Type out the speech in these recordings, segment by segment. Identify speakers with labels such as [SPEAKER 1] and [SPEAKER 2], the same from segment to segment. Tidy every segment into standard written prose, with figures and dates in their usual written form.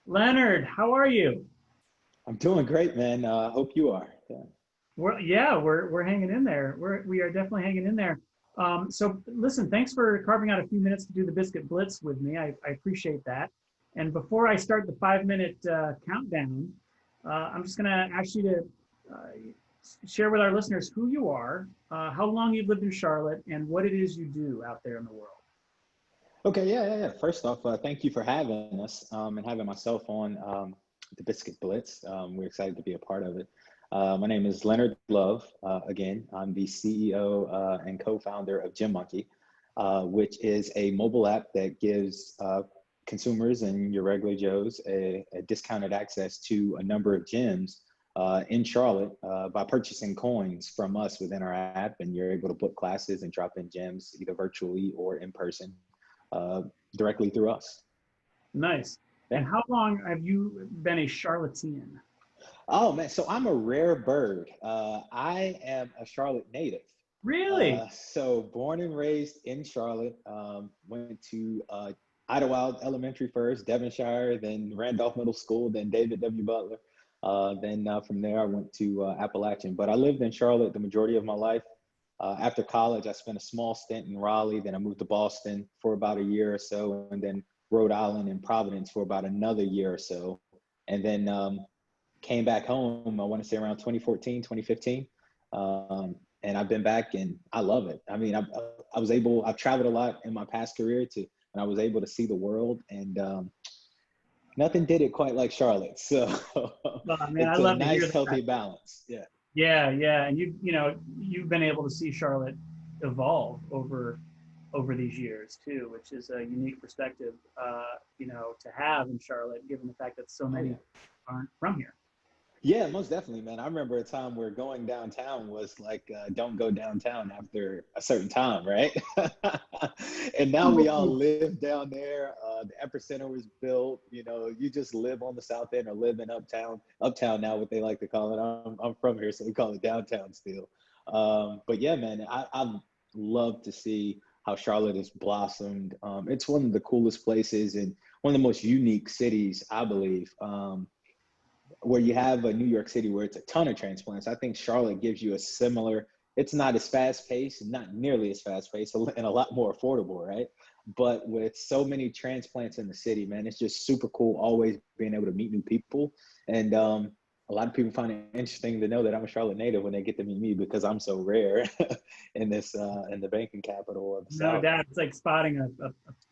[SPEAKER 1] Leonard, how are you?
[SPEAKER 2] I'm doing great, man. Hope you are. Yeah.
[SPEAKER 1] We're hanging in there. We are definitely hanging in there. So listen, thanks for carving out a few minutes to do the Biscuit Blitz with me. I appreciate that. And before I start the 5 minute countdown, I'm just gonna ask you to uh, share with our listeners who you are, how long you've lived in Charlotte, and what it is you do out there in the world.
[SPEAKER 2] Okay. Yeah. First off, thank you for having us and having myself on the Biscuit Blitz. We're excited to be a part of it. My name is Leonard Love. Again, I'm the CEO and co-founder of Gym Monkey, which is a mobile app that gives consumers and your regular Joes a discounted access to a number of gyms in Charlotte by purchasing coins from us within our app, and you're able to book classes and drop in gyms either virtually or in person uh, directly through us.
[SPEAKER 1] Nice.
[SPEAKER 2] Yeah.
[SPEAKER 1] And how long have you been a Charlottean?
[SPEAKER 2] Oh man, so I'm a rare bird. I am a Charlotte native.
[SPEAKER 1] Really?
[SPEAKER 2] So born and raised in Charlotte. Went to Idlewild Elementary first, Devonshire, then Randolph Middle School, then David W. Butler. Then from there, I went to Appalachian. But I lived in Charlotte the majority of my life. After college, I spent a small stint in Raleigh. Then I moved to Boston for about a year or so, and then Rhode Island and Providence for about another year or so. And then came back home, I want to say around 2014, 2015. And I've been back and I love it. I mean, I've traveled a lot in my past career and I was able to see the world, and nothing did it quite like Charlotte. So
[SPEAKER 1] Oh, man, I
[SPEAKER 2] it's a
[SPEAKER 1] love to hear
[SPEAKER 2] nice,
[SPEAKER 1] that.
[SPEAKER 2] healthy balance. Yeah.
[SPEAKER 1] Yeah, and you've been able to see Charlotte evolve over these years too, which is a unique perspective, to have in Charlotte, given the fact that so
[SPEAKER 2] Oh,
[SPEAKER 1] many
[SPEAKER 2] yeah.
[SPEAKER 1] aren't from here.
[SPEAKER 2] Yeah, most definitely, man. I remember a time where going downtown was like, don't go downtown after a certain time, right? And now we all live down there. The epicenter was built. You just live on the south end or live in uptown. Uptown now, what they like to call it. I'm from here, so we call it downtown still. But yeah, man, I love to see how Charlotte has blossomed. It's one of the coolest places and one of the most unique cities, I believe. Where you have a New York City where it's a ton of transplants, I think Charlotte gives you a similar, it's not as fast paced, not nearly as fast paced, and a lot more affordable, right? But with so many transplants in the city, man, it's just super cool always being able to meet new people. And a lot of people find it interesting to know that I'm a Charlotte native when they get to meet me because I'm so rare in in the banking capital of the
[SPEAKER 1] No
[SPEAKER 2] South.
[SPEAKER 1] doubt, it's like spotting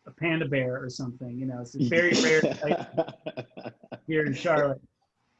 [SPEAKER 1] a panda bear or something. It's a very rare sight
[SPEAKER 2] Yeah,
[SPEAKER 1] here in Charlotte.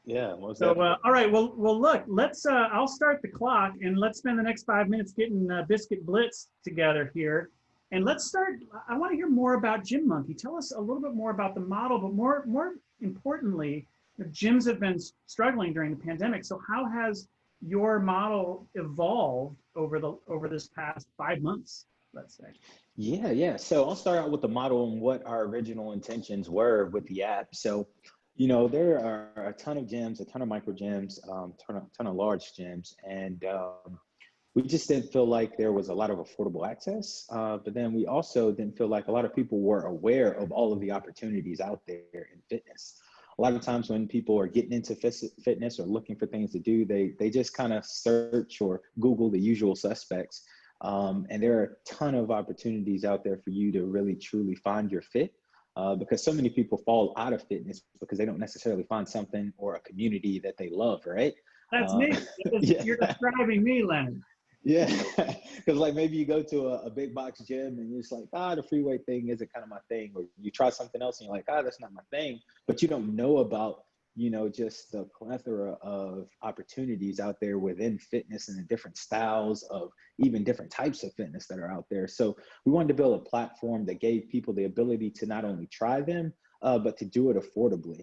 [SPEAKER 2] yeah, most
[SPEAKER 1] So,
[SPEAKER 2] definitely.
[SPEAKER 1] all right. Well, look. Let's. I'll start the clock, and let's spend the next 5 minutes getting Biscuit Blitz together here. And let's start. I want to hear more about Gym Monkey. Tell us a little bit more about the model, but more importantly, the gyms have been struggling during the pandemic. So, how has your model evolved over this past 5 months? Let's say.
[SPEAKER 2] Yeah. So I'll start out with the model and what our original intentions were with the app. So, there are a ton of gyms, a ton of micro gyms, ton of large gyms, and we just didn't feel like there was a lot of affordable access. But then we also didn't feel like a lot of people were aware of all of the opportunities out there in fitness. A lot of times when people are getting into fitness or looking for things to do, they just kind of search or Google the usual suspects. And there are a ton of opportunities out there for you to really truly find your fit. Because so many people fall out of fitness because they don't necessarily find something or a community that they love, right?
[SPEAKER 1] That's
[SPEAKER 2] Uh,
[SPEAKER 1] me.
[SPEAKER 2] yeah,
[SPEAKER 1] You're describing me, Leonard.
[SPEAKER 2] yeah. Because like maybe you go to a big box gym and you're just like, the free weight thing isn't kind of my thing, or you try something else and you're like, that's not my thing, but you don't know about just the plethora of opportunities out there within fitness and the different styles of even different types of fitness that are out there. So we wanted to build a platform that gave people the ability to not only try them, but to do it affordably.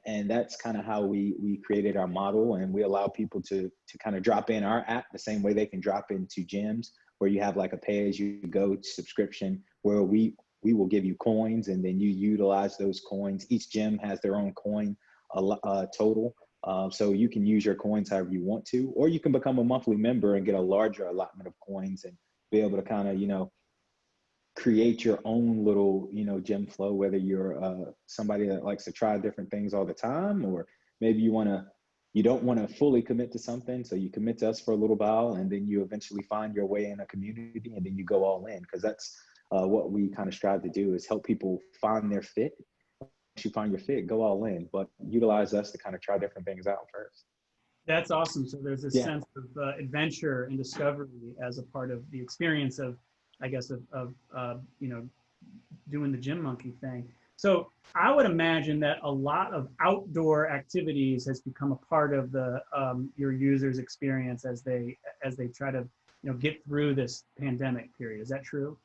[SPEAKER 2] And that's kind of how we created our model, and we allow people to kind of drop in our app the same way they can drop into gyms, where you have like a pay as you go subscription where we will give you coins and then you utilize those coins. Each gym has their own coin total. So you can use your coins however you want to, or you can become a monthly member and get a larger allotment of coins and be able to kind of, create your own little, gym flow, whether you're somebody that likes to try different things all the time, or maybe you don't want to fully commit to something. So you commit to us for a little while, and then you eventually find your way in a community, and then you go all in. Because that's what we kind of strive to do, is help people find their fit. Once you find your fit, go all in, but utilize us to kind of try different things out first.
[SPEAKER 1] That's awesome. So there's this
[SPEAKER 2] Yeah.
[SPEAKER 1] sense of adventure and discovery as a part of the experience of, I guess, of doing the Gym Monkey thing. So I would imagine that a lot of outdoor activities has become a part of the your users' experience as they try to get through this pandemic period. Is that true?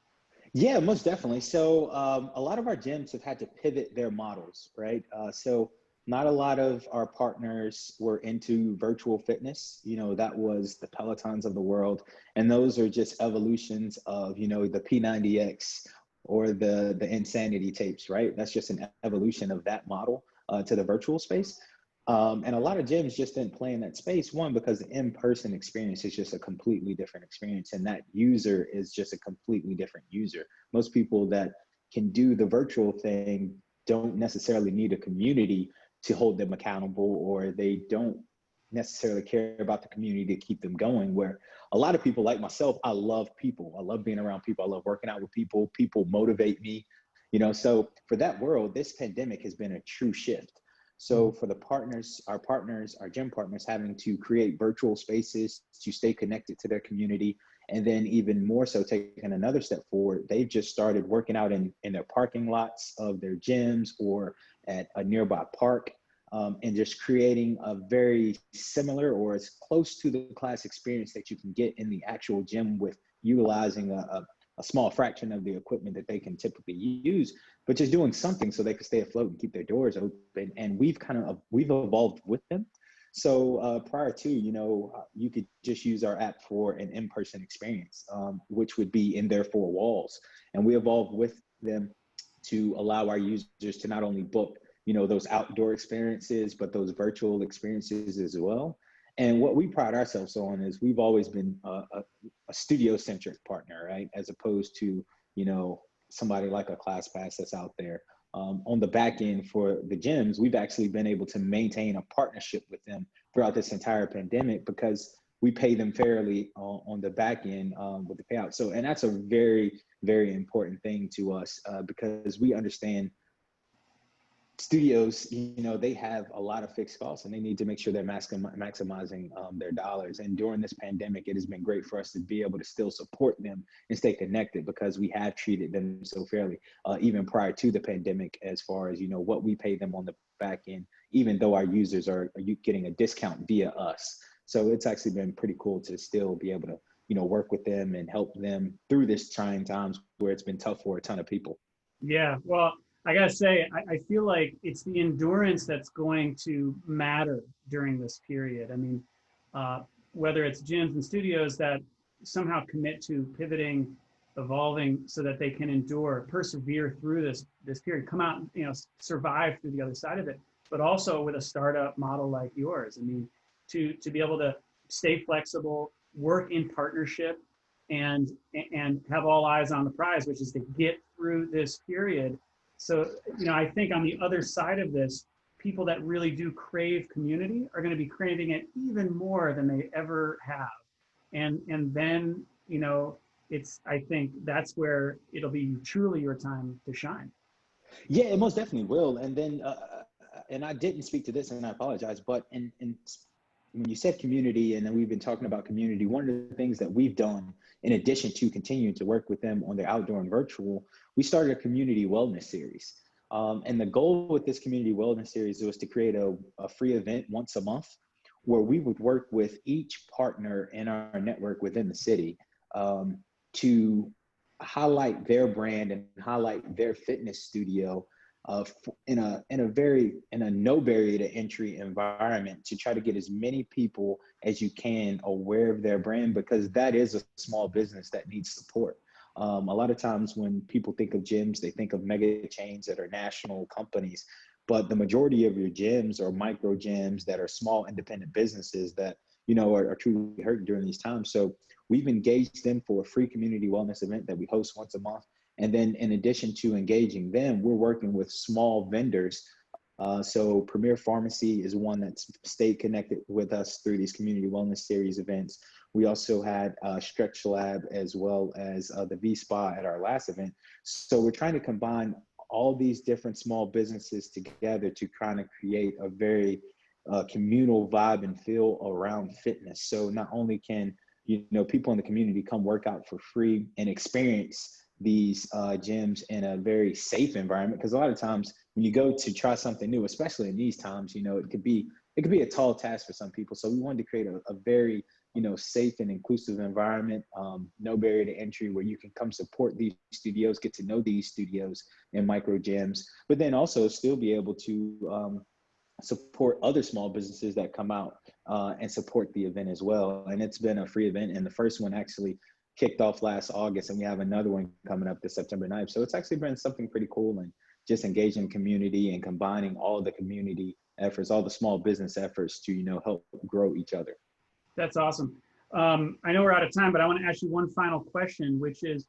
[SPEAKER 2] Yeah, most definitely. So a lot of our gyms have had to pivot their models, right? So not a lot of our partners were into virtual fitness. That was the Pelotons of the world. And those are just evolutions of, the P90X or the Insanity tapes, right? That's just an evolution of that model to the virtual space. And a lot of gyms just didn't play in that space. One, because the in-person experience is just a completely different experience, and that user is just a completely different user. Most people that can do the virtual thing don't necessarily need a community to hold them accountable, or they don't necessarily care about the community to keep them going. Where a lot of people like myself, I love people. I love being around people. I love working out with people. People motivate me, so for that world, this pandemic has been a true shift. So for the partners, our gym partners, having to create virtual spaces to stay connected to their community. And then even more so, taking another step forward, they've just started working out in their parking lots of their gyms or at a nearby park, and just creating a very similar or as close to the class experience that you can get in the actual gym, with utilizing a small fraction of the equipment that they can typically use, but just doing something so they can stay afloat and keep their doors open. And we've evolved with them. So prior to, you could just use our app for an in-person experience, which would be in their four walls. And we evolved with them to allow our users to not only book, those outdoor experiences, but those virtual experiences as well. And what we pride ourselves on is we've always been a studio-centric partner, right? As opposed to, somebody like a ClassPass that's out there. On the back end for the gyms, we've actually been able to maintain a partnership with them throughout this entire pandemic, because we pay them fairly on the back end with the payout. So, and that's a very, very important thing to us, because we understand studios, they have a lot of fixed costs, and they need to make sure they're maximizing their dollars. And during this pandemic, it has been great for us to be able to still support them and stay connected, because we have treated them so fairly, even prior to the pandemic, as far as, what we pay them on the back end, even though our users are getting a discount via us. So it's actually been pretty cool to still be able to, work with them and help them through this trying times where it's been tough for a ton of people.
[SPEAKER 1] Yeah, well, I gotta say, I feel like it's the endurance that's going to matter during this period. I mean, whether it's gyms and studios that somehow commit to pivoting, evolving, so that they can endure, persevere through this period, come out, survive through the other side of it. But also with a startup model like yours, I mean, to be able to stay flexible, work in partnership, and have all eyes on the prize, which is to get through this period. So, I think on the other side of this, people that really do crave community are going to be craving it even more than they ever have. And then, I think that's where it'll be truly your time to shine.
[SPEAKER 2] Yeah, it most definitely will. And then, and I didn't speak to this, and I apologize, but when you said community, and then we've been talking about community, one of the things that we've done, in addition to continuing to work with them on their outdoor and virtual, we started a community wellness series. And the goal with this community wellness series was to create a free event once a month, where we would work with each partner in our network within the city, to highlight their brand and highlight their fitness studio in a no barrier to entry environment, to try to get as many people as you can aware of their brand, because that is a small business that needs support. A lot of times when people think of gyms, they think of mega chains that are national companies, but the majority of your gyms are micro gyms that are small independent businesses that, are truly hurting during these times. So we've engaged them for a free community wellness event that we host once a month. And then in addition to engaging them, we're working with small vendors. So Premier Pharmacy is one that's stayed connected with us through these community wellness series events. We also had Stretch Lab as well as the V Spa at our last event. So we're trying to combine all these different small businesses together to kind of create a very communal vibe and feel around fitness. So not only can people in the community come work out for free and experience these gyms in a very safe environment, because a lot of times when you go to try something new, especially in these times, it could be a tall task for some people. So we wanted to create a very safe and inclusive environment, no barrier to entry, where you can come support these studios, get to know these studios and micro gyms, but then also still be able to support other small businesses that come out and support the event as well. And it's been a free event, and the first one actually kicked off last August, and we have another one coming up this September 9th. So it's actually been something pretty cool, and just engaging community and combining all the community efforts, all the small business efforts to help grow each other.
[SPEAKER 1] That's awesome. I know we're out of time, but I want to ask you one final question, which is,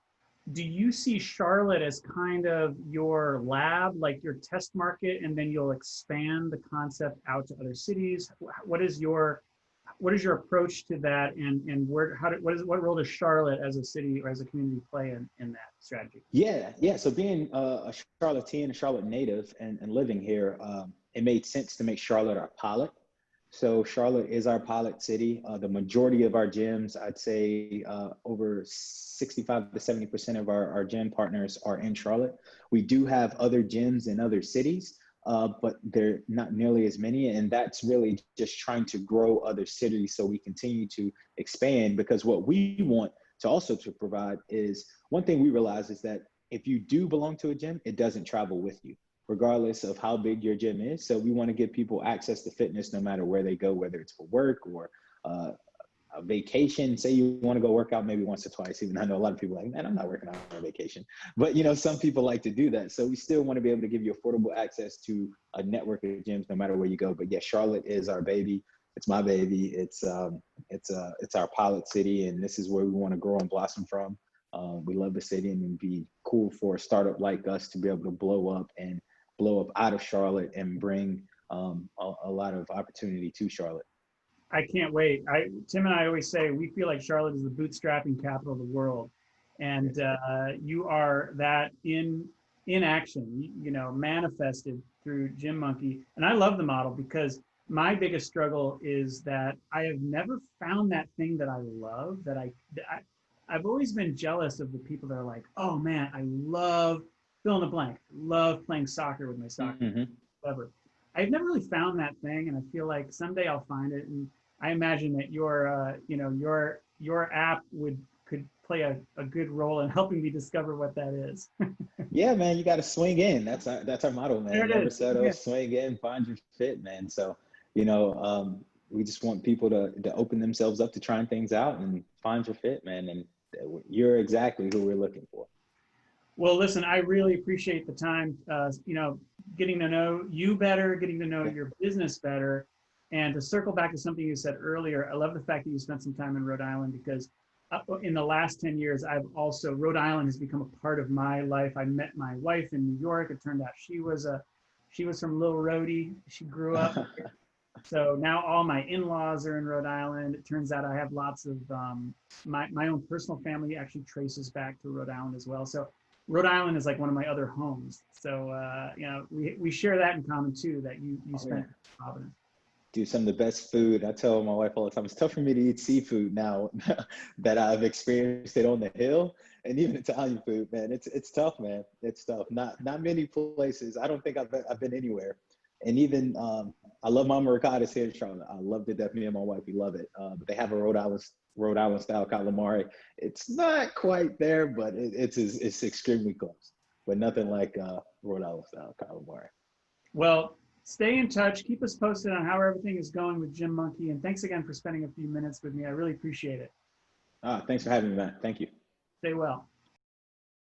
[SPEAKER 1] do you see Charlotte as kind of your lab, like your test market, and then you'll expand the concept out to other cities? What is your approach to that, and what role does Charlotte as a city or as a community play in that strategy?
[SPEAKER 2] Yeah. So being a Charlottean, a Charlotte native, and living here, it made sense to make Charlotte our pilot. So Charlotte is our pilot city. The majority of our gyms, I'd say over 65 to 70% of our gym partners are in Charlotte. We do have other gyms in other cities, but they're not nearly as many. And that's really just trying to grow other cities so we continue to expand, because what we want to provide is, one thing we realize is that if you do belong to a gym, it doesn't travel with you, regardless of how big your gym is. So we want to give people access to fitness no matter where they go, whether it's for work or a vacation. Say you want to go work out maybe once or twice, even I know a lot of people are like, man, I'm not working out on vacation. But some people like to do that. So we still want to be able to give you affordable access to a network of gyms no matter where you go. But yeah, Charlotte is our baby. It's my baby. It's our pilot city, and this is where we want to grow and blossom from. We love the city, and it'd be cool for a startup like us to be able to blow up out of Charlotte and bring a lot of opportunity to Charlotte.
[SPEAKER 1] I can't wait. Tim and I always say we feel like Charlotte is the bootstrapping capital of the world, and you are that in action, manifested through Gym Monkey. And I love the model, because my biggest struggle is that I have never found that thing that I love. I've always been jealous of the people that are like, oh man, I love fill in the blank. Love playing soccer with my soccer, whatever. I've never really found that thing, and I feel like someday I'll find it. And I imagine that your app could play a good role in helping me discover what that is.
[SPEAKER 2] Yeah, man, you got to swing in. That's our motto, man.
[SPEAKER 1] There it
[SPEAKER 2] Never
[SPEAKER 1] is.
[SPEAKER 2] settle,
[SPEAKER 1] Yeah.
[SPEAKER 2] swing in, find your fit, man. So, we just want people to open themselves up to trying things out and find your fit, man. And you're exactly who we're looking for.
[SPEAKER 1] Well, listen, I really appreciate the time, getting to know you better, getting to know your business better. And to circle back to something you said earlier, I love the fact that you spent some time in Rhode Island, because in the last 10 years, Rhode Island has become a part of my life. I met my wife in New York. It turned out she was from Little Rhodey. She grew up there. So now all my in-laws are in Rhode Island. It turns out I have lots of, my own personal family actually traces back to Rhode Island as well. So Rhode Island is like one of my other homes. So, we share that in common too, that you spent in Providence.
[SPEAKER 2] Do some of the best food. I tell my wife all the time, it's tough for me to eat seafood now that I've experienced it on the hill, and even Italian food, man. It's tough, man. It's tough. Not many places. I don't think I've been anywhere. And even I love Mama Ricotta's here in Charlotte. I love it. Me and my wife, we love it. But they have a Rhode Island style calamari. It's not quite there, but it's extremely close. But nothing like Rhode Island style calamari.
[SPEAKER 1] Well, stay in touch. Keep us posted on how everything is going with Gym Monkey. And thanks again for spending a few minutes with me. I really appreciate it.
[SPEAKER 2] Thanks for having me, Matt. Thank you.
[SPEAKER 1] Stay well.